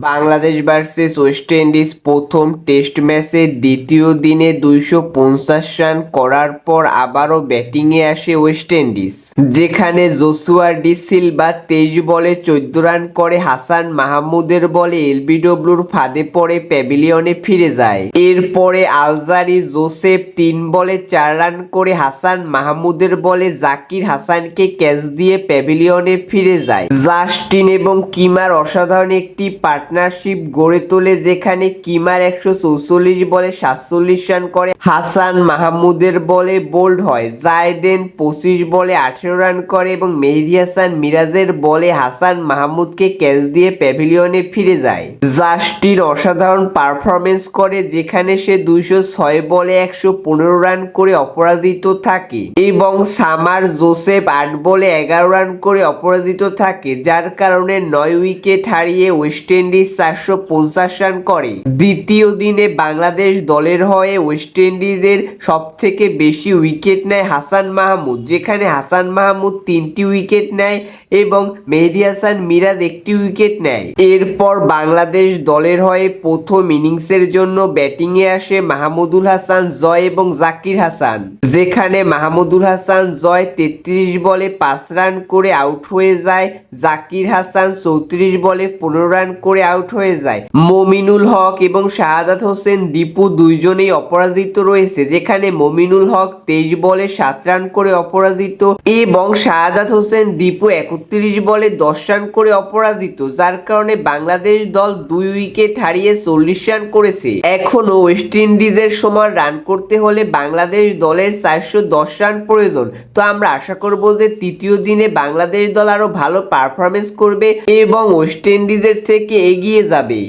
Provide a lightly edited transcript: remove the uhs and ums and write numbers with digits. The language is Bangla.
বাংলাদেশ ভার্সেস ওয়েস্ট ইন্ডিজ প্রথম টেস্ট ম্যাচের দ্বিতীয় দিনে 250 রান করার পর আবারও ব্যাটিংয়ে আসে ওয়েস্ট ইন্ডিজ, যেখানে জোসুয়া ডি সিলভা 23 বলে 14 রান করে হাসান মাহমুদের বলে এলবিডব্লিউর ফাঁদে পড়ে প্যাভিলিয়নে ফিরে যায়। এরপরে আলজারি জোসেফ 3 বলে 4 রান করে হাসান মাহমুদের বলে জাকির হাসানকে ক্যাচ দিয়ে প্যাভিলিয়নে ফিরে যায়। জাস্টিন এবং কিমার অসাধারণ একটি পার্টনারশিপ গড়ে তোলে, যেখানে কিমার 144 বলে 47 রান করে হাসান মাহমুদের বলে বোল্ড হয়। জায়ডেন 25 বলে 18 রান করে এবং মেহেদী হাসান মিরাজের বলে হাসান মাহমুদকে ক্যাচ দিয়ে প্যাভিলিয়নে ফিরে যায়। জাস্টিন অসাধারণ পারফরমেন্স করে, যেখানে সে 206 বলে 115 রান করে অপরাজিত থাকে এবং সামার জোসেফ 8 বলে 11 রান করে অপরাজিত থাকে, যার কারণে 9 উইকেট হারিয়ে ওয়েস্ট ইন্ডিজ 450 রান করে। দ্বিতীয় দিনে বাংলাদেশ দলের হয়ে ওয়েস্ট ইন্ডিজের সবথেকে বেশি উইকেট নেয় হাসান মাহমুদ, যেখানে হাসান মাহমুদ 3টি উইকেট নেয় এবং মেহেদী হাসান মিরাজ 1টি উইকেট নেয়। এরপর বাংলাদেশ দলের হয়ে প্রথম ইনিংসের জন্য ব্যাটিংয়ে আসে মাহমুদুল হাসান জয় এবং জাকির হাসান, যেখানে মাহমুদুল হাসান জয় 33 বলে 5 রান করে আউট হয়ে যায়। জাকির হাসান 34 বলে 15 রান করে আউট হয়ে যায়। মমিনুল হক এবং শাহাদাত হোসেন দীপু দুইজনেই অপরাজিত রয়েছে, যেখানে মমিনুল হক 23 বলে 7 রান করে অপরাজিত এবং শাহাদাত হোসেন দীপু 31 বলে 10 রান করে অপরাজিত, যার কারণে বাংলাদেশ দল 2 উইকেট হারিয়ে 40 রান করেছে। এখনো ওয়েস্ট ইন্ডিজের সমান রান করতে হলে বাংলাদেশ দলের 410 রান প্রয়োজন। তো আমরা আশা করব যে তৃতীয় দিনে বাংলাদেশ দল আরো ভালো পারফরমেন্স করবে এবং ওয়েস্ট ইন্ডিজের থেকে এগিয়ে যাবে।